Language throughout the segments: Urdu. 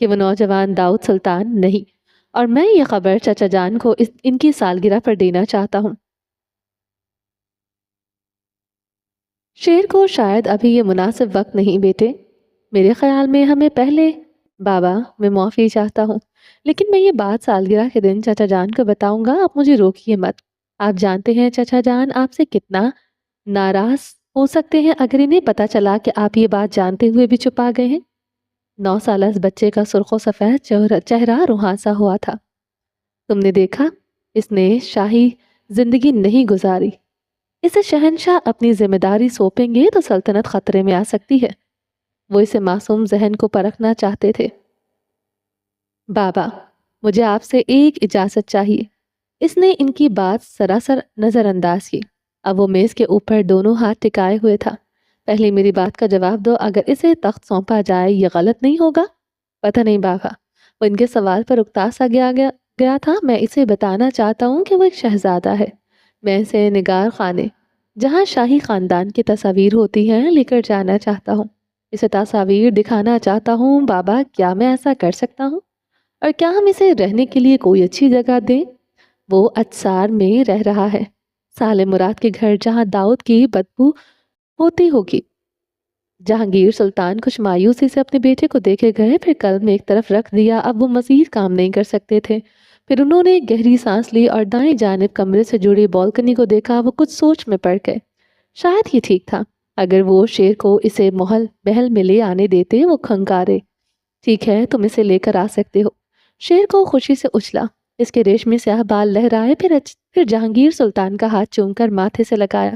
کہ وہ نوجوان داؤد سلطان نہیں، اور میں یہ خبر چچا جان کو ان کی سالگرہ پر دینا چاہتا ہوں۔ شیر کو شاید ابھی یہ مناسب وقت نہیں بیٹے، میرے خیال میں ہمیں پہلے… بابا میں معافی چاہتا ہوں، لیکن میں یہ بات سالگرہ کے دن چچا جان کو بتاؤں گا، آپ مجھے روکیے مت۔ آپ جانتے ہیں چچا جان آپ سے کتنا ناراض ہو سکتے ہیں اگر انہیں پتا چلا کہ آپ یہ بات جانتے ہوئے بھی چھپا گئے ہیں۔ 9 سالہ اس بچے کا سرخ و سفید چہرہ روحانسا ہوا تھا۔ تم نے دیکھا، اس نے شاہی زندگی نہیں گزاری، اسے شہنشاہ اپنی ذمہ داری سونپیں گے تو سلطنت خطرے میں آ سکتی ہے۔ وہ اسے معصوم ذہن کو پرکھنا چاہتے تھے۔ بابا مجھے آپ سے ایک اجازت چاہیے۔ اس نے ان کی بات سراسر نظر انداز کی۔ اب وہ میز کے اوپر دونوں ہاتھ ٹکائے ہوئے تھا۔ پہلے میری بات کا جواب دو، اگر اسے تخت سونپا جائے یہ غلط نہیں ہوگا؟ پتہ نہیں بابا، وہ ان کے سوال پر اکتاسا گیا تھا۔ میں اسے بتانا چاہتا ہوں کہ وہ ایک شہزادہ ہے۔ میں اسے نگار خانے جہاں شاہی خاندان کی تصاویر ہوتی ہیں لے کر جانا چاہتا ہوں، اسے تصاویر دکھانا چاہتا ہوں۔ بابا کیا میں ایسا کر سکتا ہوں؟ اور کیا ہم اسے رہنے کے لیے کوئی اچھی جگہ دیں؟ وہ اجسار میں رہ رہا ہے، سالے مراد کے گھر، جہاں داؤد کی بدبو ہوتی ہوگی۔ جہانگیر سلطان کچھ مایوسی سے اپنے بیٹے کو دیکھے گئے، پھر قلم ایک طرف رکھ دیا۔ اب وہ مزید کام نہیں کر سکتے تھے۔ پھر انہوں نے گہری سانس لی اور دائیں جانب کمرے سے جڑی بالکنی کو دیکھا۔ وہ کچھ سوچ میں پڑ گئے۔ شاید یہ ٹھیک تھا اگر وہ شیر کو اسے محل میں لے آنے دیتے۔ وہ کھنکارے، ٹھیک ہے تم اسے لے کر آ سکتے ہو۔ شیر کو خوشی سے اچھلا، اس کے ریشمی سیاہ بال لہرائے۔ پھر جہانگیر سلطان کا ہاتھ چوم کر ماتھے سے لگایا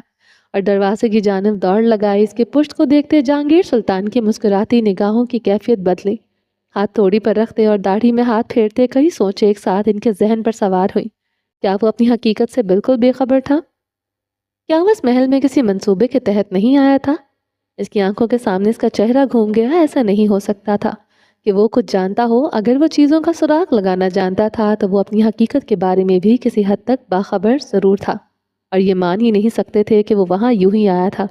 اور دروازے کی جانب دوڑ لگائی۔ اس کے پشت کو دیکھتے جہانگیر سلطان کی مسکراتی نگاہوں کی کیفیت بدلی۔ ہاتھ توڑی پر رکھتے اور داڑھی میں ہاتھ پھیرتے کئی سوچیں ایک ساتھ ان کے ذہن پر سوار ہوئی۔ کیا وہ اپنی حقیقت سے بالکل بے خبر تھا؟ کیا وہ اس محل میں کسی منصوبے کے تحت نہیں آیا تھا؟ اس کی آنکھوں کے سامنے اس کا چہرہ گھوم گیا۔ ایسا نہیں ہو سکتا تھا کہ وہ کچھ جانتا ہو۔ اگر وہ چیزوں کا سراغ لگانا جانتا تھا تو وہ اپنی حقیقت کے بارے میں بھی کسی حد تک باخبر ضرور تھا، اور یہ مان ہی نہیں سکتے تھے کہ وہ وہاں یوں ہی آیا تھا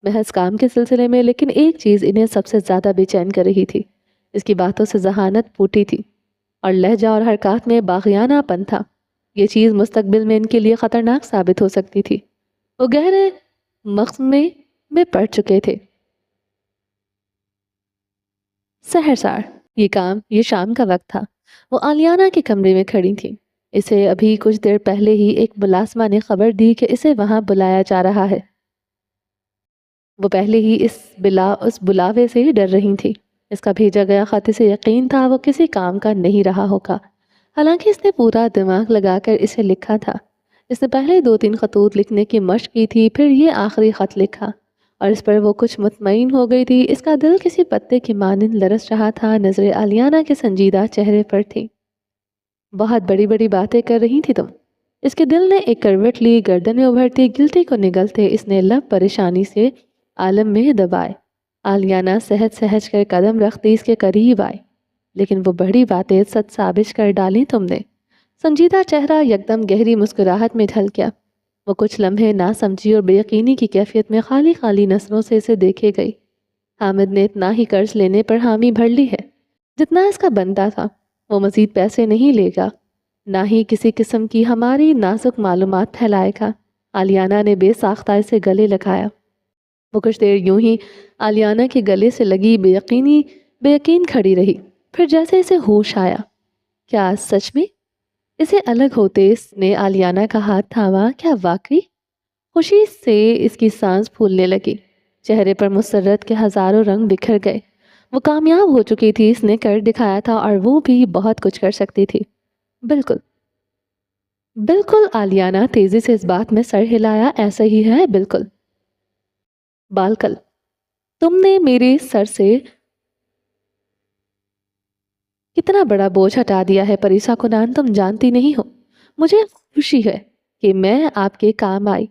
محض کام کے سلسلے میں۔ لیکن ایک چیز انہیں سب سے زیادہ بے چین کر رہی تھی، اس کی باتوں سے ذہانت پھوٹی تھی اور لہجہ اور حرکات میں باغیانہ پن تھا۔ یہ چیز مستقبل میں ان کے لیے خطرناک ثابت ہو سکتی تھی۔ وہ گہرے مغمے میں پڑ چکے تھے۔ سحرسار یہ شام کا وقت تھا۔ وہ آلیانہ کے کمرے میں کھڑی تھی۔ اسے ابھی کچھ دیر پہلے ہی ایک ملازمہ نے خبر دی کہ اسے وہاں بلایا جا رہا ہے۔ وہ پہلے ہی اس بلاوے سے ڈر رہی تھی۔ اس کا بھیجا گیا خط اسے یقین تھا وہ کسی کام کا نہیں رہا ہوگا، حالانکہ اس نے پورا دماغ لگا کر اسے لکھا تھا۔ اس نے پہلے 2-3 خطوط لکھنے کی مشق کی تھی، پھر یہ آخری خط لکھا اور اس پر وہ کچھ مطمئن ہو گئی تھی۔ اس کا دل کسی پتے کی مانند لرز رہا تھا۔ نظریں آلیانہ کے سنجیدہ چہرے پر تھی۔ بہت بڑی بڑی باتیں کر رہی تھی تم۔ اس کے دل نے ایک کروٹ لی، گردنیں ابھرتی گلٹی کو نگلتے اس نے لب پریشانی سے عالم میں دبائے۔ آلیانہ سہج سہج کر قدم رکھتی اس کے قریب آئی۔ لیکن وہ بڑی باتیں سچ ثابت کر ڈالیں تم نے۔ سنجیدہ چہرہ یکدم گہری مسکراہٹ میں ڈھل گیا۔ وہ کچھ لمحے نہ سمجھی اور بے یقینی کی کیفیت میں خالی نظروں سے اسے دیکھے گئی۔ حامد نے اتنا ہی قرض لینے پر حامی بھر لی ہے جتنا اس کا بنتا تھا۔ وہ مزید پیسے نہیں لے گا، نہ ہی کسی قسم کی ہماری نازک معلومات پھیلائے گا۔ آلیانہ نے بے ساختہ اسے گلے لگایا۔ وہ کچھ دیر یوں ہی آلیانہ کے گلے سے لگی بے یقین کھڑی رہی، پھر جیسے اسے ہوش آیا۔ کیا سچ میں؟ اسے الگ ہوتے اس نے آلیانہ کا ہاتھ تھاما۔ کیا واقعی؟ خوشی سے اس کی سانس پھولنے لگی، چہرے پر مسرت کے ہزاروں رنگ بکھر گئے۔ وہ کامیاب ہو چکی تھی، اس نے کر دکھایا تھا، اور وہ بھی بہت کچھ کر سکتی تھی۔ بالکل بالکل، آلیانہ تیزی سے اس بات میں سر ہلایا۔ ایسا ہی ہے، بالکل۔ بالکل، تم نے میرے سر سے کتنا بڑا بوجھ ہٹا دیا ہے پریسا کنان، تم جانتی نہیں ہو۔ مجھے خوشی ہے کہ میں آپ کے کام آئی۔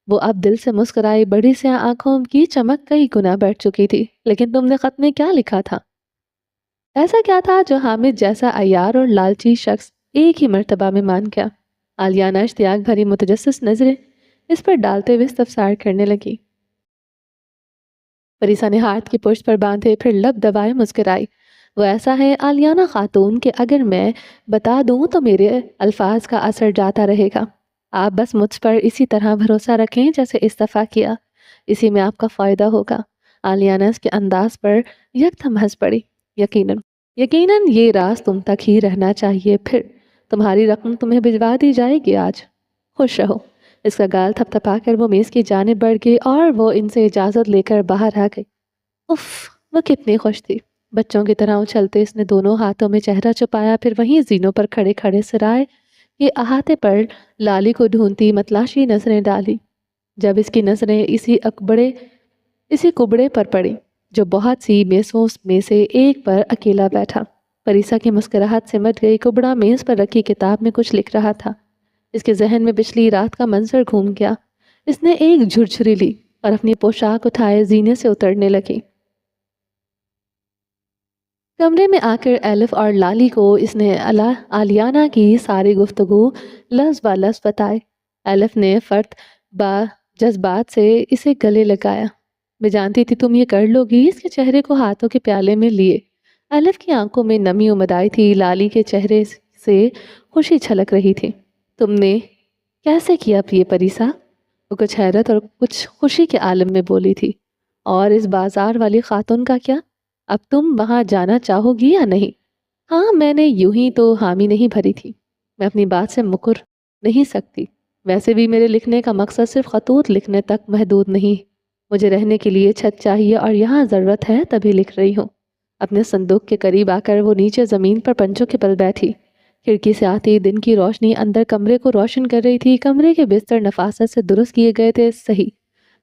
وہ اب دل سے مسکرائی، بڑی سی آنکھوں کی چمک کئی گنا بڑھ چکی تھی۔ لیکن تم نے خط میں کیا لکھا تھا؟ ایسا کیا تھا جو حامد جیسا عیار اور لالچی شخص ایک ہی مرتبہ میں مان گیا؟ آلیانہ اشتیاق بھری متجسس نظریں اس پر ڈالتے ہوئے استفسار کرنے لگی۔ پریسا نے ہاتھ کی پشت پر باندھے، پھر لب دبائے مسکرائی۔ وہ ایسا ہے آلیانہ خاتون کہ اگر میں بتا دوں تو میرے الفاظ کا اثر جاتا رہے گا۔ آپ بس مجھ پر اسی طرح بھروسہ رکھیں جیسے اس دفعہ کیا، اسی میں آپ کا فائدہ ہوگا۔ آلیانہ اس کے انداز پر یکدم ہنس پڑی۔ یقیناً یقیناً یہ راز تم تک ہی رہنا چاہیے، پھر تمہاری رقم تمہیں بھجوا دی جائے گی آج۔ خوش رہو۔ اس کا گال تھپ تھپا کر وہ میز کی جانب بڑھ گئی اور وہ ان سے اجازت لے کر باہر آ گئی۔ اف، وہ کتنی خوش تھی۔ بچوں کی طرح اچھلتے اس نے دونوں ہاتھوں میں چہرہ چھپایا، پھر وہیں زینوں پر کھڑے کھڑے سرائے کے احاطے پر لالی کو ڈھونڈتی متلاشی نظریں ڈالی۔ جب اس کی نظریں اسی کبڑے پر پڑی جو بہت سی میزوں میں سے ایک پر اکیلا بیٹھا، پریسا کی مسکراہٹ سمٹ گئی۔ کبڑا میز پر رکھی کتاب میں کچھ لکھ رہا تھا۔ اس کے ذہن میں پچھلی رات کا منظر گھوم گیا۔ اس نے ایک جھرجھری لی اور اپنی پوشاک اٹھائے زینے سے اترنے لگی۔ کمرے میں آ کر الف اور لالی کو اس نے آلیانہ کی ساری گفتگو لفظ با لفظ بتائے۔ الف نے فرط با جذبات سے اسے گلے لگایا۔ میں جانتی تھی تم یہ کر لو گی۔ اس کے چہرے کو ہاتھوں کے پیالے میں لیے الف کی آنکھوں میں نمی امید آئی تھی۔ لالی کے چہرے سے خوشی چھلک رہی تھی۔ تم نے کیسے کیا یہ پریسا؟ وہ کچھ حیرت اور کچھ خوشی کے عالم میں بولی تھی۔ اور اس بازار والی خاتون کا کیا؟ اب تم وہاں جانا چاہو گی یا نہیں؟ ہاں، میں نے یوں ہی تو حامی نہیں بھری تھی۔ میں اپنی بات سے مکر نہیں سکتی۔ ویسے بھی میرے لکھنے کا مقصد صرف خطوط لکھنے تک محدود نہیں۔ مجھے رہنے کے لیے چھت چاہیے اور یہاں ضرورت ہے تبھی لکھ رہی ہوں۔ اپنے صندوق کے قریب آ کر وہ نیچے زمین پر پنجوں کے بل بیٹھی۔ کھڑکی سے آتی دن کی روشنی اندر کمرے کو روشن کر رہی تھی۔ کمرے کے بستر نفاست سے درست کیے گئے تھے۔ صحیح،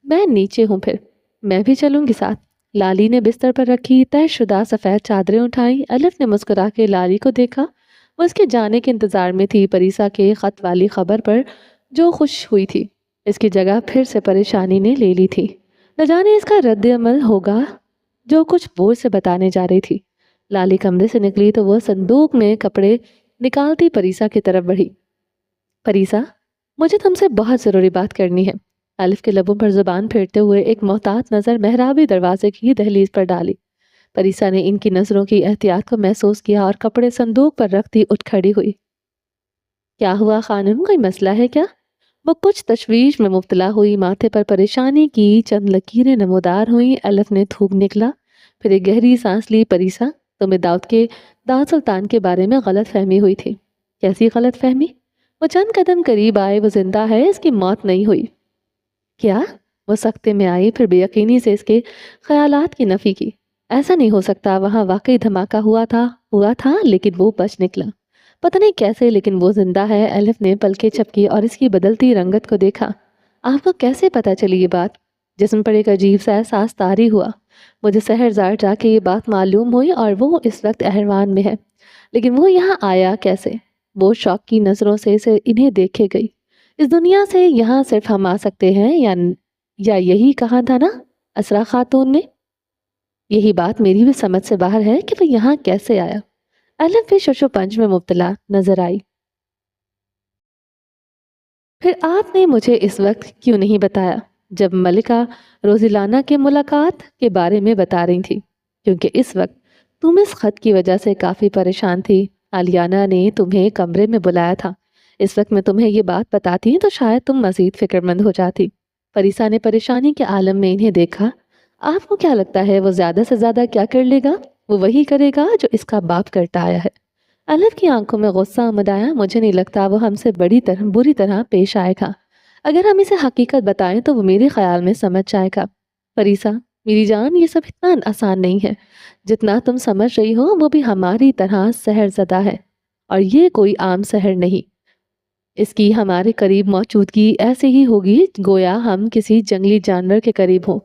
میں نیچے ہوں، پھر میں بھی چلوں گی ساتھ۔ لالی نے بستر پر رکھی طے شدہ سفید چادریں اٹھائیں۔ الف نے مسکرا کے لالی کو دیکھا۔ وہ اس کے جانے کے انتظار میں تھی، پریسا کے خط والی خبر پر جو خوش ہوئی تھی۔ اس کی جگہ پھر سے پریشانی نے لے لی تھی۔ نہ جانے اس کا رد عمل ہوگا جو کچھ وہ سے بتانے جا رہی تھی۔ لالی کمرے سے نکلی تو وہ صندوق میں کپڑے نکالتی پریسا کی طرف بڑھی۔ پریسا، مجھے تم سے بہت ضروری بات کرنی ہے۔ الف کے لبوں پر زبان پھیرتے ہوئے ایک محتاط نظر محرابی دروازے کی دہلیز پر ڈالی۔ پریسا نے ان کی نظروں کی احتیاط کو محسوس کیا اور کپڑے صندوق پر رکھتی اٹھ کھڑی ہوئی۔ کیا ہوا خانم، کوئی مسئلہ ہے کیا؟ وہ کچھ تشویش میں مبتلا ہوئی۔ ماتھے پر پریشانی کی چند لکیریں نمودار ہوئیں۔ الف نے تھوک نکلا، پھر ایک گہری سانس لی۔ پریسا، تمہیں داؤد سلطان کے بارے میں غلط فہمی ہوئی تھی۔ کیسی غلط فہمی؟ وہ چند قدم قریب آئے۔ وہ زندہ ہے، اس کی موت نہیں ہوئی۔ کیا؟ وہ سکتے میں آئی، پھر بے یقینی سے اس کے خیالات کی نفی کی۔ ایسا نہیں ہو سکتا، وہاں واقعی دھماکہ ہوا تھا لیکن وہ بچ نکلا۔ پتہ نہیں کیسے، لیکن وہ زندہ ہے۔ الف نے پلکیں جھپکی اور اس کی بدلتی رنگت کو دیکھا۔ آپ کو کیسے پتہ چلی یہ بات؟ جسم پر ایک عجیب سا احساس طاری ہوا۔ مجھے سحرزار جا کے یہ بات معلوم ہوئی اور وہ اس وقت احروان میں ہے، لیکن وہ یہاں آیا کیسے؟ وہ شوق کی نظروں سے انہیں دیکھے گئی۔ اس دنیا سے یہاں صرف ہم آ سکتے ہیں یا یہی کہا تھا نا اسرا خاتون نے؟ یہی بات میری بھی سمجھ سے باہر ہے کہ وہ یہاں کیسے آیا۔ الف بھی شش و پنج میں مبتلا نظر آئی۔ پھر آپ نے مجھے اس وقت کیوں نہیں بتایا جب ملکہ روزیلانہ کے ملاقات کے بارے میں بتا رہی تھی؟ کیونکہ اس وقت تم اس خط کی وجہ سے کافی پریشان تھی۔ آلیانہ نے تمہیں کمرے میں بلایا تھا۔ اس وقت میں تمہیں یہ بات بتاتی تو شاید تم مزید فکر مند ہو جاتی۔ پریسا نے پریشانی کے عالم میں انہیں دیکھا۔ آپ کو کیا لگتا ہے وہ زیادہ سے زیادہ کیا کر لے گا؟ وہ وہی کرے گا جو اس کا باپ کرتا آیا ہے۔ الف کی آنکھوں میں غصہ آمد آیا۔ مجھے نہیں لگتا وہ ہم سے بری طرح پیش آئے گا۔ اگر ہم اسے حقیقت بتائیں تو وہ میرے خیال میں سمجھ جائے گا۔ پریسا میری جان، یہ سب اتنا آسان نہیں ہے جتنا تم سمجھ رہی ہو۔ وہ بھی ہماری طرح سحر زدہ ہے، اور یہ کوئی عام سحر نہیں۔ اس کی ہمارے قریب موجودگی ایسے ہی ہوگی گویا ہم کسی جنگلی جانور کے قریب ہوں۔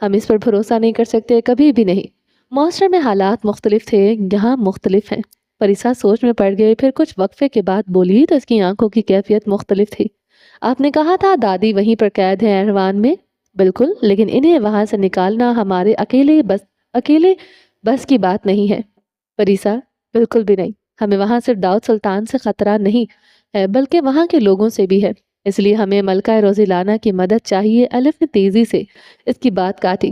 ہم اس پر بھروسہ نہیں کر سکتے، کبھی بھی نہیں۔ معاشرے میں حالات مختلف تھے، یہاں مختلف ہیں۔ پریسا سوچ میں پڑ گئے، پھر کچھ وقفے کے بعد بولی تو اس کی آنکھوں کی کیفیت مختلف تھی۔ آپ نے کہا تھا دادی وہیں پر قید ہے احروان میں؟ بالکل، لیکن انہیں وہاں سے نکالنا ہمارے اکیلے بس کی بات نہیں ہے۔ پریسا بالکل بھی نہیں۔ ہمیں وہاں صرف داؤد سلطان سے خطرہ نہیں ہے بلکہ وہاں کے لوگوں سے بھی ہے، اس لیے ہمیں ملکہ روزیلانہ کی مدد چاہیے۔ الف نے تیزی سے اس کی بات کاٹی۔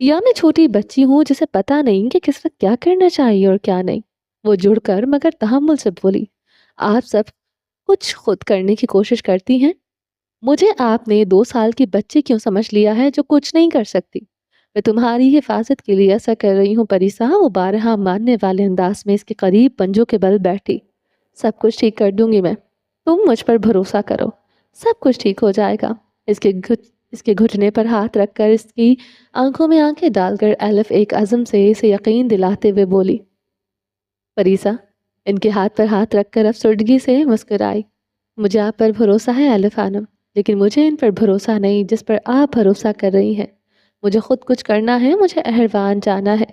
یا میں چھوٹی بچی ہوں جسے پتہ نہیں کہ کس وقت کیا کرنا چاہیے اور کیا نہیں؟ وہ جڑ کر مگر تحمل سے بولی، آپ سب کچھ خود کرنے کی کوشش کرتی ہیں، مجھے آپ نے 2 سال کی بچی کیوں سمجھ لیا ہے جو کچھ نہیں کر سکتی؟ میں تمہاری حفاظت کے لیے ایسا کر رہی ہوں پریسا۔ وہ بارہا ماننے والے انداز میں اس کے قریب پنجوں کے بل بیٹھی۔ سب کچھ ٹھیک کر دوں گی میں، تم مجھ پر بھروسہ کرو، سب کچھ ٹھیک ہو جائے گا۔ اس کے گھٹنے پر ہاتھ رکھ کر اس کی آنکھوں میں آنکھیں ڈال کر الف ایک عزم سے اسے یقین دلاتے ہوئے بولی۔ پریسا ان کے ہاتھ پر ہاتھ رکھ کر افسردگی سے مسکرائی۔ مجھے آپ پر بھروسہ ہے الف خانم، لیکن مجھے ان پر بھروسہ نہیں جس پر آپ بھروسہ کر رہی ہیں۔ مجھے خود کچھ کرنا ہے، مجھے اہروان جانا ہے،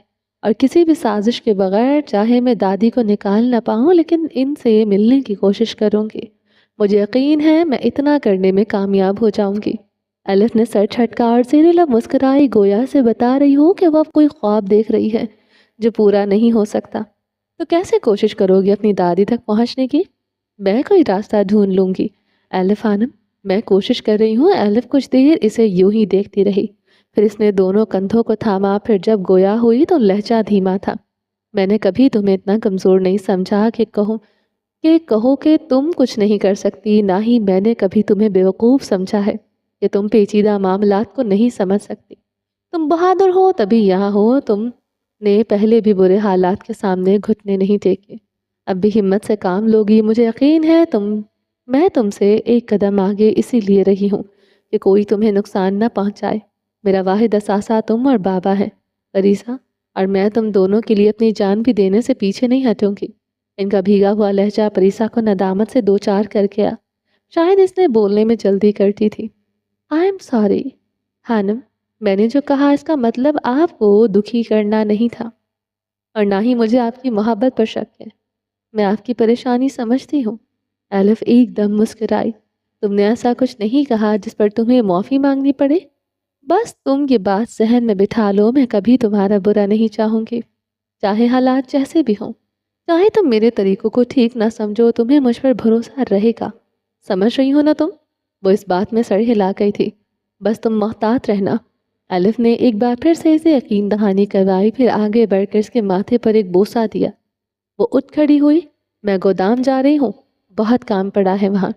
اور کسی بھی سازش کے بغیر، چاہے میں دادی کو نکال نہ پاؤں لیکن ان سے ملنے کی کوشش کروں گی۔ مجھے یقین ہے میں اتنا کرنے میں کامیاب ہو جاؤں گی۔ الف نے سر جھٹکا اور زیر لب مسکرائی، گویا سے بتا رہی ہو کہ وہ اب کوئی خواب دیکھ رہی ہے جو پورا نہیں ہو سکتا۔ تو کیسے کوشش کرو گی اپنی دادی تک پہنچنے کی؟ میں کوئی راستہ ڈھونڈ لوں گی الف خانم، میں کوشش کر رہی ہوں۔ الف کچھ دیر اسے یوں ہی دیکھتی رہی، پھر اس نے دونوں کندھوں کو تھاما، پھر جب گویا ہوئی تو لہجہ دھیما تھا۔ میں نے کبھی تمہیں اتنا کمزور نہیں سمجھا کہ کہو کہ تم کچھ نہیں کر سکتی، نہ ہی میں نے کبھی تمہیں بیوقوف سمجھا ہے کہ تم پیچیدہ معاملات کو نہیں سمجھ سکتی۔ تم بہادر ہو تبھی یہاں ہو، تم نے پہلے بھی برے حالات کے سامنے گھٹنے نہیں ٹیکے، اب بھی ہمت سے کام لوگی۔ مجھے یقین ہے میں تم سے ایک قدم آگے اسی لیے رہی ہوں کہ کوئی تمہیں نقصان نہ پہنچائے۔ میرا واحد اثاثہ تم اور بابا ہے پریسا، اور میں تم دونوں کے لیے اپنی جان بھی دینے سے پیچھے نہیں ہٹوں گی۔ ان کا بھیگا ہوا لہجہ پریسا کو ندامت سے دوچار کر گیا، شاید اس نے بولنے میں جلدی کرتی تھی۔ آئی ایم سوری خانم، میں نے جو کہا اس کا مطلب آپ کو دکھی کرنا نہیں تھا، اور نہ ہی مجھے آپ کی محبت پر شک ہے۔ میں آپ کی پریشانی سمجھتی ہوں۔ الف ایک دم مسکرائی۔ تم نے ایسا کچھ نہیں کہا جس پر تمہیں معافی مانگنی پڑے، بس تم یہ بات ذہن میں بٹھا لو، میں کبھی تمہارا برا نہیں چاہوں گی، چاہے حالات جیسے بھی ہوں۔ چاہے تم میرے طریقوں کو ٹھیک نہ سمجھو، تمہیں مجھ پر بھروسہ رہے گا، سمجھ رہی ہو نا تم؟ وہ اس بات میں سر ہلا گئی تھی۔ بس تم محتاط رہنا۔ الف نے ایک بار پھر سے اسے یقین دہانی کروائی، پھر آگے بڑھ کر اس کے ماتھے پر ایک بوسہ دیا۔ وہ اٹھ کھڑی ہوئی۔ میں گودام جا رہی ہوں، بہت کام پڑا ہے وہاں۔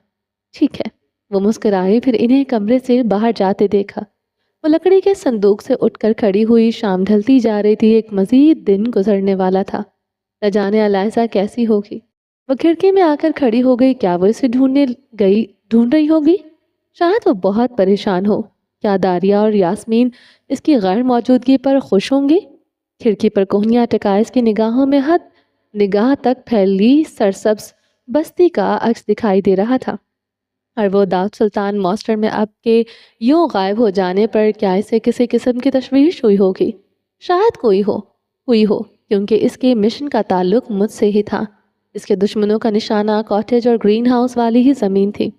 ٹھیک ہے، وہ مسکرائی، پھر انہیں کمرے سے باہر جاتے دیکھا۔ وہ لکڑی کے صندوق سے اٹھ کر کھڑی ہوئی، شام ڈھلتی جا رہی تھی، ایک مزید دن گزرنے والا تھا۔ نہ جانے الائزہ کیسی ہوگی۔ وہ کھڑکی میں آ کر کھڑی ہو گئی، کیا وہ اسے ڈھونڈ رہی ہوگی؟ شاید وہ بہت پریشان ہو۔ کیا داریا اور یاسمین اس کی غیر موجودگی پر خوش ہوں گی؟ کھڑکی پر کوہنیاں ٹکائے اس کی نگاہوں میں نگاہ تک پھیلی سرسبز بستی کا عکس دکھائی دے رہا تھا، اور وہ داؤد سلطان ماسٹر میں اب کے یوں غائب ہو جانے پر کیا اسے کسی قسم کی تشویش ہوئی ہوگی؟ شاید ہوئی ہو، کیونکہ اس کے مشن کا تعلق مجھ سے ہی تھا۔ اس کے دشمنوں کا نشانہ کاٹیج اور گرین ہاؤس والی ہی زمین تھی۔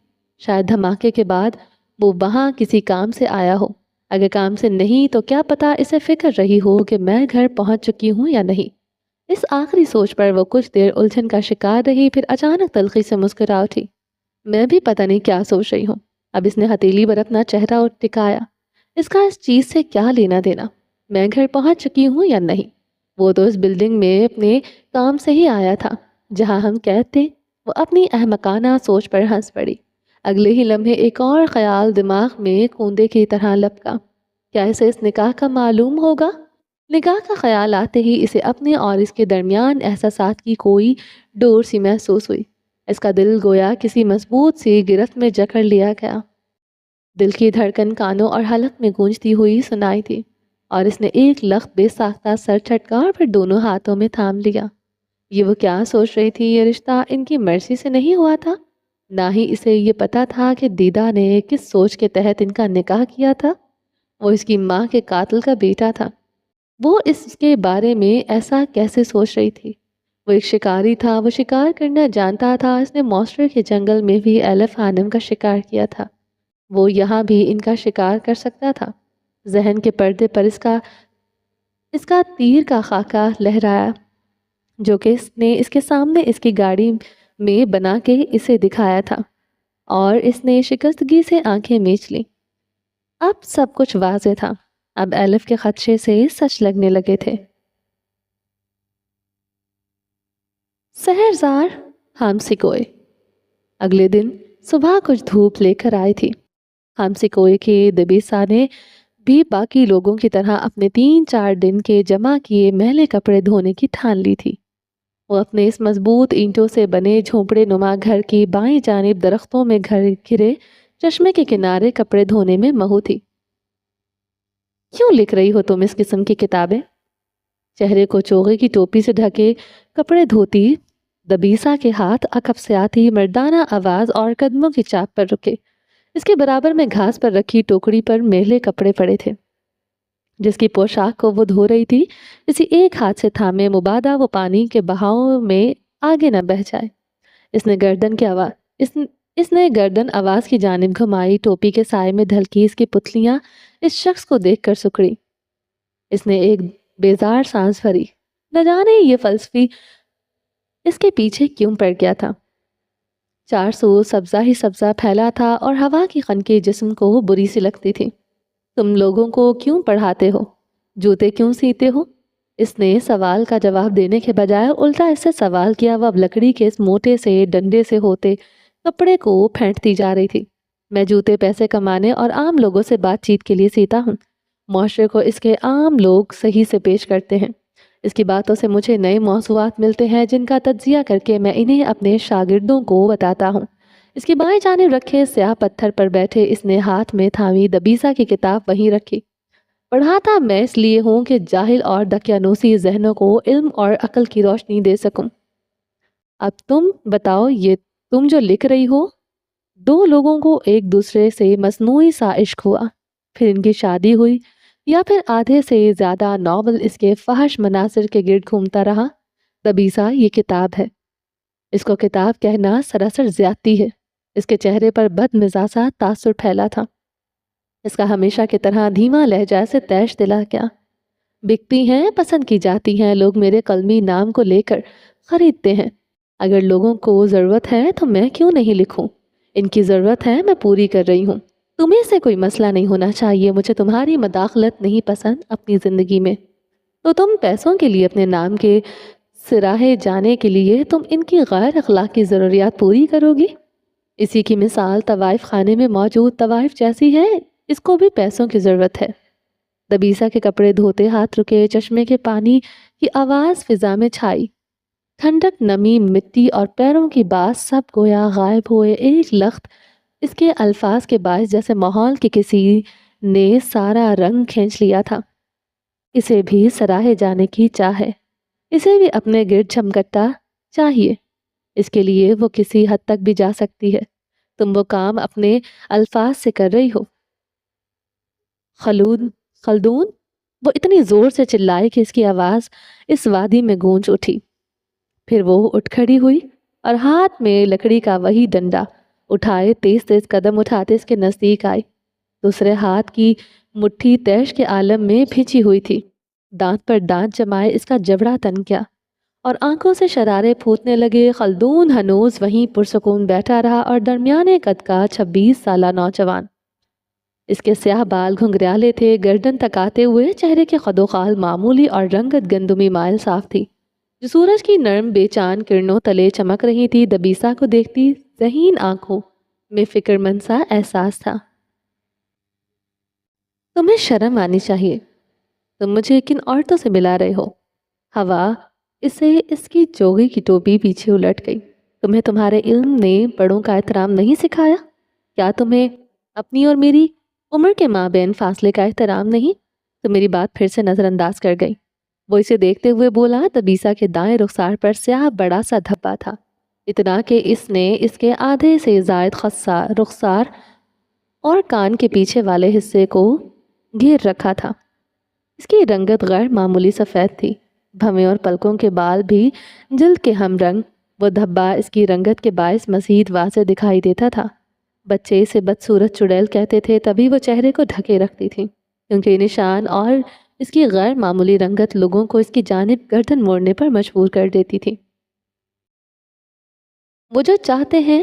شاید دھماکے کے بعد وہ وہاں کسی کام سے آیا ہو، اگر کام سے نہیں تو کیا پتا اسے فکر رہی ہو کہ میں گھر پہنچ چکی ہوں یا نہیں۔ اس آخری سوچ پر وہ کچھ دیر الجھن کا شکار رہی، پھر اچانک تلخی سے مسکرا اٹھی۔ میں بھی پتہ نہیں کیا سوچ رہی ہوں۔ اب اس نے ہتھیلی پر اپنا چہرہ ٹکایا۔ اس کا اس چیز سے کیا لینا دینا، میں گھر پہنچ چکی ہوں یا نہیں؟ وہ تو اس بلڈنگ میں اپنے کام سے ہی آیا تھا جہاں ہم قید تھے۔ وہ اپنی احمقانہ سوچ پر ہنس پڑی۔ اگلے ہی لمحے ایک اور خیال دماغ میں کوندے کی طرح لپکا، کیا اسے اس نکاح کا معلوم ہوگا؟ نکاح کا خیال آتے ہی اسے اپنے اور اس کے درمیان احساسات کی کوئی ڈور سی محسوس ہوئی۔ اس کا دل گویا کسی مضبوط سی گرفت میں جکڑ لیا گیا۔ دل کی دھڑکن کانوں اور حلق میں گونجتی ہوئی سنائی تھی، اور اس نے ایک لخت بے ساختہ سر جھٹکا اور پھر دونوں ہاتھوں میں تھام لیا۔ یہ وہ کیا سوچ رہی تھی؟ یہ رشتہ ان کی مرضی سے نہیں ہوا تھا، نہ ہی اسے یہ پتا تھا کہ دیدا نے کس سوچ کے تحت ان کا نکاح کیا تھا۔ وہ اس کی ماں کے قاتل کا بیٹا تھا، وہ اس کے بارے میں ایسا کیسے سوچ رہی تھی؟ وہ ایک شکاری تھا، وہ شکار کرنا جانتا تھا۔ اس نے ماسٹر کے جنگل میں بھی الف خانم کا شکار کیا تھا، وہ یہاں بھی ان کا شکار کر سکتا تھا۔ ذہن کے پردے پر اس کا تیر کا خاکہ لہرایا جو کہ اس نے اس کے سامنے اس کی گاڑی میں بنا کے اسے دکھایا تھا، اور اس نے شکستگی سے آنکھیں میچ لیں۔ اب سب کچھ واضح تھا۔ اب الف کے خدشے سے سچ لگنے لگے تھے۔ سحرزار ہمسی کوئے۔ اگلے دن صبح کچھ دھوپ لے کر آئی تھی۔ ہمسی کوئے کے دبیسا نے بھی باقی لوگوں کی طرح اپنے 3-4 دن کے جمع کیے میلے کپڑے دھونے کی ٹھان لی تھی۔ وہ اپنے اس مضبوط اینٹوں سے بنے جھونپڑے نما گھر کی بائیں جانب درختوں میں گھرے چشمے کے کنارے کپڑے دھونے میں مہو تھی۔ کیوں لکھ رہی ہو تم اس قسم کی کتابیں؟ چہرے کو چوغے کی ٹوپی سے ڈھکے کپڑے دھوتی دبیسا کے ہاتھ عقب سے آتی مردانہ آواز اور قدموں کی چاپ پر رکے۔ اس کے برابر میں گھاس پر رکھی ٹوکری پر میلے کپڑے پڑے تھے۔ جس کی پوشاک کو وہ دھو رہی تھی اسی ایک ہاتھ سے تھامے مبادا وہ پانی کے بہاؤ میں آگے نہ بہہ جائے۔ اس نے گردن آواز کی جانب گھمائی، ٹوپی کے سائے میں ڈھلکی اس کی پتلیاں اس شخص کو دیکھ کر سکڑی۔ اس نے ایک بیزار سانس بھری، نہ جانے یہ فلسفی اس کے پیچھے کیوں پڑ گیا تھا۔ چار سو سبزہ ہی سبزہ پھیلا تھا اور ہوا کی خنکی جسم کو بری سی لگتی تھی۔ تم لوگوں کو کیوں پڑھاتے ہو؟ جوتے کیوں سیتے ہو؟ اس نے سوال کا جواب دینے کے بجائے الٹا اس سے سوال کیا۔ وہ اب لکڑی کے اس موٹے سے ڈنڈے سے ہوتے کپڑے کو پھینٹتی جا رہی تھی۔ میں جوتے پیسے کمانے اور عام لوگوں سے بات چیت کے لیے سیتا ہوں۔ معاشرے کو اس کے عام لوگ صحیح سے پیش کرتے ہیں۔ اس کی باتوں سے مجھے نئے موضوعات ملتے ہیں جن کا تجزیہ کر کے میں انہیں اپنے شاگردوں کو بتاتا ہوں۔ اس کی بائیں جانب رکھے سیاہ پتھر پر بیٹھے اس نے ہاتھ میں تھامی دبیسا کی کتاب وہیں رکھی۔ پڑھاتا میں اس لیے ہوں کہ جاہل اور دقیانوسی ذہنوں کو علم اور عقل کی روشنی دے سکوں۔ اب تم بتاؤ، یہ تم جو لکھ رہی ہو، 2 لوگوں کو ایک دوسرے سے مصنوعی سا عشق ہوا، پھر ان کی شادی ہوئی، یا پھر آدھے سے زیادہ ناول اس کے فحش مناظر کے گرد گھومتا رہا؟ دبیسا، یہ کتاب ہے۔ اس کو کتاب کہنا سراسر زیادتی ہے۔ اس کے چہرے پر بد مزاجا تاثر پھیلا تھا۔ اس کا ہمیشہ کی طرح دھیما لہجہ سے تیش دلا کیا۔ بکتی ہیں، پسند کی جاتی ہیں، لوگ میرے قلمی نام کو لے کر خریدتے ہیں۔ اگر لوگوں کو ضرورت ہے تو میں کیوں نہیں لکھوں؟ ان کی ضرورت ہے، میں پوری کر رہی ہوں۔ تمہیں سے کوئی مسئلہ نہیں ہونا چاہیے، مجھے تمہاری مداخلت نہیں پسند اپنی زندگی میں۔ تو تم پیسوں کے لیے، اپنے نام کے سراہے جانے کے لیے تم ان کی غیر اخلاقی ضروریات پوری کرو گی؟ اسی کی مثال طوائف خانے میں موجود طوائف جیسی ہے، اس کو بھی پیسوں کی ضرورت ہے۔ دبیسا کے کپڑے دھوتے ہاتھ رکے، چشمے کے پانی کی آواز فضا میں چھائی۔ ٹھنڈک، نمی، مٹی اور پیروں کی باس سب گویا غائب ہوئے ایک لخت اس کے الفاظ کے باعث، جیسے ماحول کے کسی نے سارا رنگ کھینچ لیا تھا۔ اسے بھی سراہے جانے کی چاہ ہے، اسے بھی اپنے گرد جھمگٹا چاہیے۔ اس کے لیے وہ کسی حد تک بھی جا سکتی ہے۔ تم وہ کام اپنے الفاظ سے کر رہی ہو۔ خلدون، وہ اتنی زور سے چلائے کہ اس کی آواز اس وادی میں گونج اٹھی۔ پھر وہ اٹھ کھڑی ہوئی اور ہاتھ میں لکڑی کا وہی ڈنڈا اٹھائے تیز تیز قدم اٹھاتے اس کے نزدیک آئی۔ دوسرے ہاتھ کی مٹھی تیش کے عالم میں پھنچی ہوئی تھی۔ دانت پر دانت جمائے اس کا جبڑا تن گیا اور آنکھوں سے شرارے پھوٹنے لگے۔ خلدون ہنوز وہیں پرسکون بیٹھا رہا اور درمیانے قد کا 26 سالہ نوجوان۔ اس کے سیاہ بال گھنگریالے تھے، گردن تک آتے ہوئے، چہرے کے خد و خال معمولی اور رنگت گندمی مائل صاف تھی جو سورج کی نرم بے چان کرنوں تلے چمک رہی تھی۔ دبیسا کو دیکھتی ذہین آنکھوں میں فکر مند سا احساس تھا۔ تمہیں شرم آنی چاہیے، تم مجھے کن عورتوں سے ملا رہے ہو؟ ہوا اسے اس کی چوغی کی ٹوپی پیچھے الٹ گئی۔ تمہیں تمہارے علم نے بڑوں کا احترام نہیں سکھایا؟ کیا تمہیں اپنی اور میری عمر کے مابین فاصلے کا احترام نہیں؟ تو میری بات پھر سے نظر انداز کر گئی۔ وہ اسے دیکھتے ہوئے بولا۔ دبیسا کے دائیں رخسار پر سیاہ بڑا سا دھبا تھا، اتنا کہ اس نے اس کے آدھے سے زائد رخسار اور کان کے پیچھے والے حصے کو گھیر رکھا تھا۔ اس کی رنگت غیر معمولی سفید تھی، بھویں اور پلکوں کے بال بھی جلد کے ہم رنگ۔ وہ دھبا اس کی رنگت کے باعث مزید واضح دکھائی دیتا تھا۔ بچے اسے بدصورت چڑیل کہتے تھے، تبھی وہ چہرے کو ڈھکے رکھتی تھی، کیونکہ نشان اور اس کی غیر معمولی رنگت لوگوں کو اس کی جانب گردن موڑنے پر مجبور کر دیتی تھی۔ وہ جو چاہتے ہیں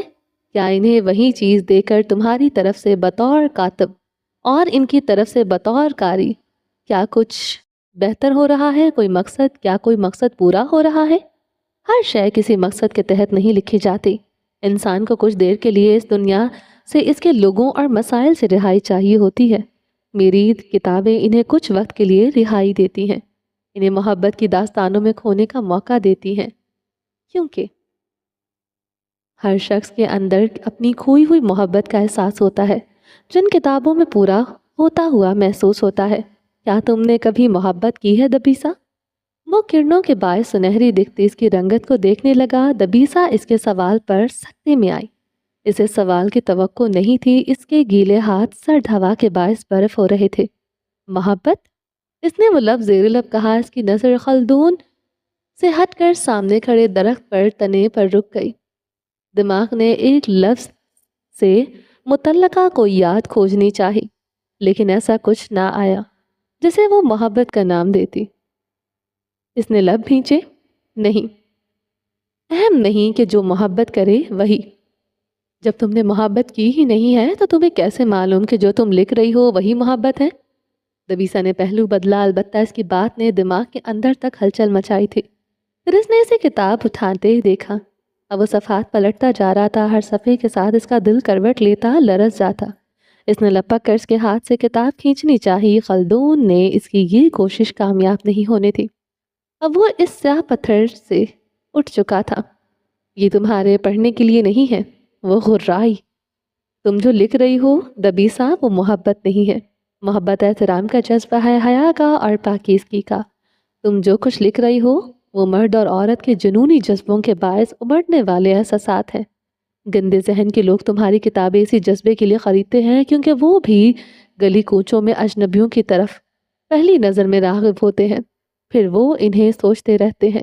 کیا انہیں وہی چیز دے کر تمہاری طرف سے بطور کاتب اور ان کی طرف سے بطور قاری کیا کچھ بہتر ہو رہا ہے؟ کیا کوئی مقصد پورا ہو رہا ہے؟ ہر شے کسی مقصد کے تحت نہیں لکھی جاتی۔ انسان کو کچھ دیر کے لیے اس دنیا سے اس کے لوگوں اور مسائل سے رہائی چاہیے ہوتی ہے۔ میری کتابیں انہیں کچھ وقت کے لیے رہائی دیتی ہیں، انہیں محبت کی داستانوں میں کھونے کا موقع دیتی ہیں، کیونکہ ہر شخص کے اندر اپنی کھوئی ہوئی محبت کا احساس ہوتا ہے، جن کتابوں میں پورا ہوتا ہوا محسوس ہوتا ہے۔ کیا تم نے کبھی محبت کی ہے دبیسا؟ وہ کرنوں کے باعث سنہری دکھتی اس کی رنگت کو دیکھنے لگا۔ دبیسا اس کے سوال پر سکتے میں آئی۔ اسے سوال کی توقع نہیں تھی، اس کے گیلے ہاتھ سرد ہوا کے باعث برف ہو رہے تھے۔ محبت؟ اس نے وہ لفظ زیر لب کہا۔ اس کی نظر خلدون سے ہٹ کر سامنے کھڑے درخت پر تنے پر رک گئی۔ دماغ نے ایک لفظ سے متعلقہ کوئی یاد کھوجنی چاہی، لیکن ایسا کچھ نہ آیا جسے وہ محبت کا نام دیتی۔ اس نے لب بھینچے۔ نہیں، اہم نہیں کہ جو محبت کرے وہی۔ جب تم نے محبت کی ہی نہیں ہے تو تمہیں کیسے معلوم کہ جو تم لکھ رہی ہو وہی محبت ہے؟ دبیسا نے پہلو بدلا، البتہ اس کی بات نے دماغ کے اندر تک ہلچل مچائی تھی۔ پھر اس نے اسے کتاب اٹھاتے دیکھا۔ اب وہ صفحات پلٹتا جا رہا تھا، ہر صفحے کے ساتھ اس کا دل کروٹ لیتا، لرز جاتا۔ اس نے لپک کر اس کے ہاتھ سے کتاب کھینچنی چاہی۔ خلدون نے اس کی یہ کوشش کامیاب نہیں ہونے تھی۔ اب وہ اس سیاہ پتھر سے اٹھ چکا تھا۔ یہ تمہارے پڑھنے کے لیے نہیں ہے، وہ غرائی۔ تم جو لکھ رہی ہو دبیسا، وہ محبت نہیں ہے۔ محبت احترام کا جذبہ ہے، حیا کا اور پاکیزگی کا۔ تم جو کچھ لکھ رہی ہو وہ مرد اور عورت کے جنونی جذبوں کے باعث ابھرنے والے احساسات ہیں۔ گندے ذہن کے لوگ تمہاری کتابیں اسی جذبے کے لیے خریدتے ہیں، کیونکہ وہ بھی گلی کوچوں میں اجنبیوں کی طرف پہلی نظر میں راغب ہوتے ہیں، پھر وہ انہیں سوچتے رہتے ہیں۔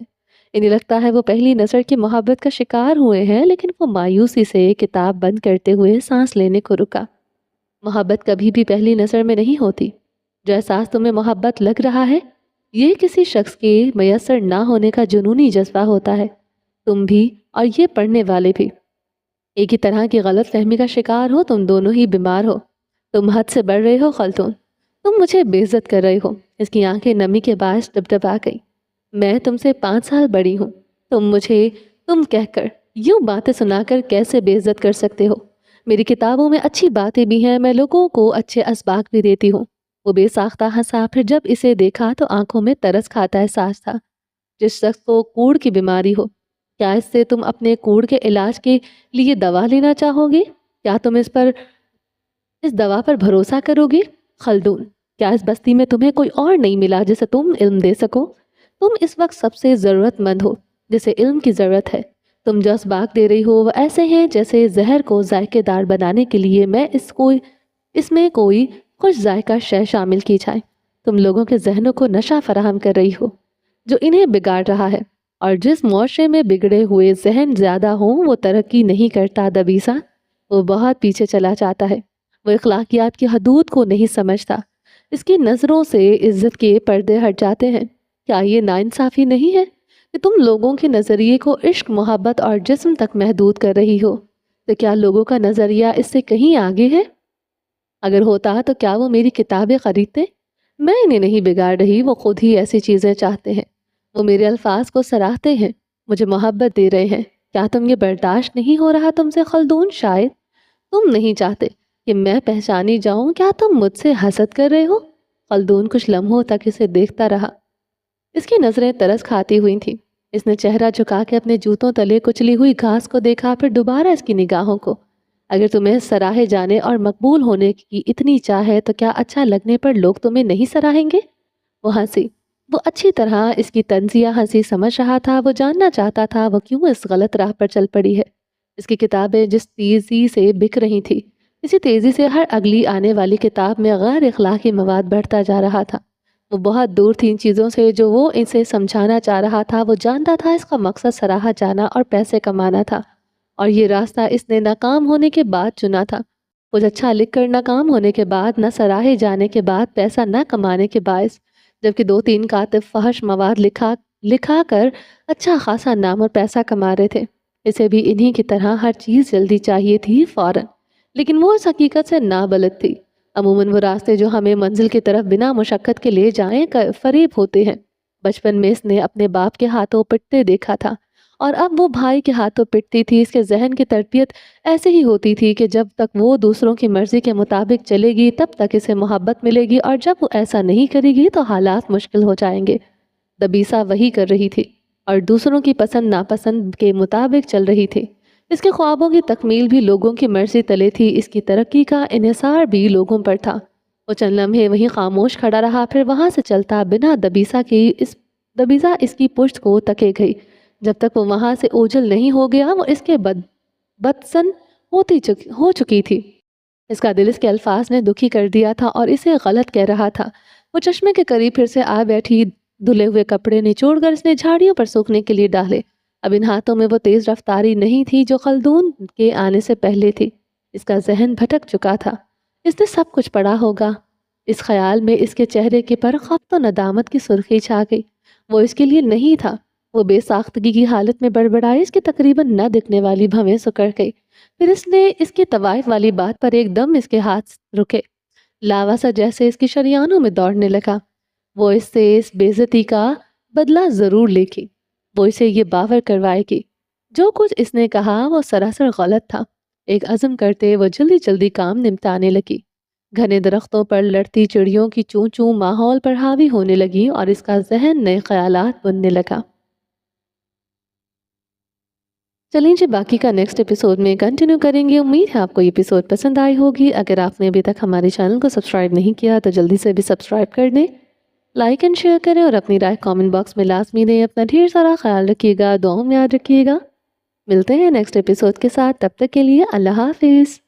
انہیں لگتا ہے وہ پہلی نظر کی محبت کا شکار ہوئے ہیں، لیکن وہ مایوسی سے کتاب بند کرتے ہوئے سانس لینے کو رکا۔ محبت کبھی بھی پہلی نظر میں نہیں ہوتی۔ جو احساس تمہیں محبت لگ رہا ہے، یہ کسی شخص کے میسر نہ ہونے کا جنونی جذبہ ہوتا ہے۔ تم بھی اور یہ پڑھنے والے بھی ایک ہی طرح کی غلط فہمی کا شکار ہو، تم دونوں ہی بیمار ہو۔ تم حد سے بڑھ رہے ہو خلدون، تم مجھے بے عزت کر رہے ہو۔ اس کی آنکھیں نمی کے باعث ڈبڈبا گئی۔ میں تم سے 5 سال بڑی ہوں، تم مجھے تم کہہ کر یوں باتیں سنا کر کیسے بے عزت کر سکتے ہو؟ میری کتابوں میں اچھی باتیں بھی ہیں، میں لوگوں کو اچھے اسباق بھی دیتی ہوں۔ وہ بے ساختہ ہنسا، پھر جب اسے دیکھا تو آنکھوں میں ترس کھاتا احساس تھا۔ جس شخص کو کوڑ کی بیماری ہو، کیا اس سے تم اپنے کوڑ کے علاج کے لیے دوا لینا چاہو گے؟ کیا تم اس دوا پر بھروسہ کرو گے؟ خلدون، کیا اس بستی میں تمہیں کوئی اور نہیں ملا جسے تم علم دے سکو؟ تم اس وقت سب سے ضرورت مند ہو جسے علم کی ضرورت ہے۔ تم جو اسباق دے رہی ہو وہ ایسے ہیں جیسے زہر کو ذائقے دار بنانے کے لیے میں اس میں کوئی خوش ذائقہ شے شامل کی جائے۔ تم لوگوں کے ذہنوں کو نشہ فراہم کر رہی ہو جو انہیں بگاڑ رہا ہے، اور جس معاشرے میں بگڑے ہوئے ذہن زیادہ ہوں وہ ترقی نہیں کرتا دبیسا، وہ بہت پیچھے چلا جاتا ہے۔ وہ اخلاقیات کی حدود کو نہیں سمجھتا، اس کی نظروں سے عزت کے پردے ہٹ جاتے ہیں۔ کیا یہ ناانصافی نہیں ہے کہ تم لوگوں کے نظریے کو عشق، محبت اور جسم تک محدود کر رہی ہو؟ تو کیا لوگوں کا نظریہ اس سے کہیں آگے ہے؟ اگر ہوتا تو کیا وہ میری کتابیں خریدتے؟ میں انہیں نہیں بگاڑ رہی، وہ خود ہی ایسی چیزیں چاہتے ہیں۔ وہ میرے الفاظ کو سراہتے ہیں، مجھے محبت دے رہے ہیں۔ کیا تم یہ برداشت نہیں ہو رہا تم سے خلدون؟ شاید تم نہیں چاہتے کہ میں پہچانی جاؤں۔ کیا تم مجھ سے حسد کر رہے ہو؟ خلدون کچھ لمحوں تک اسے دیکھتا رہا۔ اس کی نظریں ترس کھاتی ہوئی تھیں۔ اس نے چہرہ جھکا کے اپنے جوتوں تلے کچلی ہوئی گھاس کو دیکھا، پھر دوبارہ اس کی نگاہوں کو۔ اگر تمہیں سراہے جانے اور مقبول ہونے کی اتنی چاہ ہے تو کیا اچھا لگنے پر لوگ تمہیں نہیں سراہیں گے؟ وہ ہنسی۔ وہ اچھی طرح اس کی طنزیہ ہنسی سمجھ رہا تھا۔ وہ جاننا چاہتا تھا وہ کیوں اس غلط راہ پر چل پڑی ہے۔ اس کی کتابیں جس تیزی سے بک رہی تھی، اسی تیزی سے ہر اگلی آنے والی کتاب میں غیر اخلاقی مواد بڑھتا جا رہا تھا۔ وہ بہت دور تھی ان چیزوں سے جو وہ اسے سمجھانا چاہ رہا تھا۔ وہ جانتا تھا اس کا مقصد سراہا جانا اور پیسے کمانا تھا، اور یہ راستہ اس نے ناکام ہونے کے بعد چنا تھا۔ کچھ اچھا لکھ کر ناکام ہونے کے بعد، نہ سراہے جانے کے بعد، پیسہ نہ کمانے کے باعث، جبکہ 2-3 کاتب فحش مواد لکھا کر اچھا خاصا نام اور پیسہ کما رہے تھے۔ اسے بھی انہی کی طرح ہر چیز جلدی چاہیے تھی، فوراً، لیکن وہ اس حقیقت سے نابلد تھی۔ عموماً وہ راستے جو ہمیں منزل کی طرف بنا مشقت کے لے جائیں فریب ہوتے ہیں۔ بچپن میں اس نے اپنے باپ کے ہاتھوں پٹتے دیکھا تھا اور اب وہ بھائی کے ہاتھوں پٹتی تھی۔ اس کے ذہن کی تربیت ایسے ہی ہوتی تھی کہ جب تک وہ دوسروں کی مرضی کے مطابق چلے گی تب تک اسے محبت ملے گی، اور جب وہ ایسا نہیں کرے گی تو حالات مشکل ہو جائیں گے۔ دبیسا وہی کر رہی تھی اور دوسروں کی پسند ناپسند کے مطابق چل رہی تھی۔ اس کے خوابوں کی تکمیل بھی لوگوں کی مرضی تلے تھی، اس کی ترقی کا انحصار بھی لوگوں پر تھا۔ وہ چند لمحے وہیں خاموش کھڑا رہا، پھر وہاں سے چلتا بنا دبیسا اس کی پشت کو تکے گئی۔ جب تک وہ وہاں سے اوجھل نہیں ہو گیا وہ اس کے بدسن ہو چکی تھی۔ اس کا دل اس کے الفاظ نے دکھی کر دیا تھا اور اسے غلط کہہ رہا تھا۔ وہ چشمے کے قریب پھر سے آ بیٹھی، دھلے ہوئے کپڑے نچوڑ کر اس نے جھاڑیوں پر سوکھنے کے لیے ڈالے۔ اب ان ہاتھوں میں وہ تیز رفتاری نہیں تھی جو خلدون کے آنے سے پہلے تھی۔ اس کا ذہن بھٹک چکا تھا۔ اس نے سب کچھ پڑھا ہوگا۔ اس خیال میں اس کے چہرے کے پر خفت و ندامت کی سرخی چھا گئی۔ وہ اس کے لیے نہیں تھا۔ وہ بے ساختگی کی حالت میں بڑبڑائی، اس کی تقریباً نہ دکھنے والی بھویں سکڑ گئی۔ پھر اس نے اس کی طوائف والی بات پر ایک دم اس کے ہاتھ رکے، لاوا سا جیسے اس کی شریانوں میں دوڑنے لگا۔ وہ اس سے اس بے عزتی کا بدلہ ضرور لے گی۔ وہ اسے یہ باور کروائے گی جو کچھ اس نے کہا وہ سراسر غلط تھا۔ ایک عزم کرتے وہ جلدی جلدی کام نمٹانے لگی۔ گھنے درختوں پر لڑتی چڑیوں کی چوں چوں ماحول پر حاوی ہونے لگی اور اس کا ذہن نئے خیالات بننے لگا۔ چلیں جی، باقی کا نیکسٹ ایپیسوڈ میں کنٹینیو کریں گے۔ امید ہے آپ کو یہ ایپیسوڈ پسند آئی ہوگی۔ اگر آپ نے ابھی تک ہمارے چینل کو سبسکرائب نہیں کیا تو جلدی سے بھی سبسکرائب کر دیں، لائک اینڈ شیئر کریں اور اپنی رائے کامنٹ باکس میں لازمی دیں۔ اپنا ڈھیر سارا خیال رکھیے گا، دعاؤں میں یاد رکھیے گا۔ ملتے ہیں نیکسٹ ایپیسوڈ کے ساتھ، تب تک کے لیے اللہ حافظ۔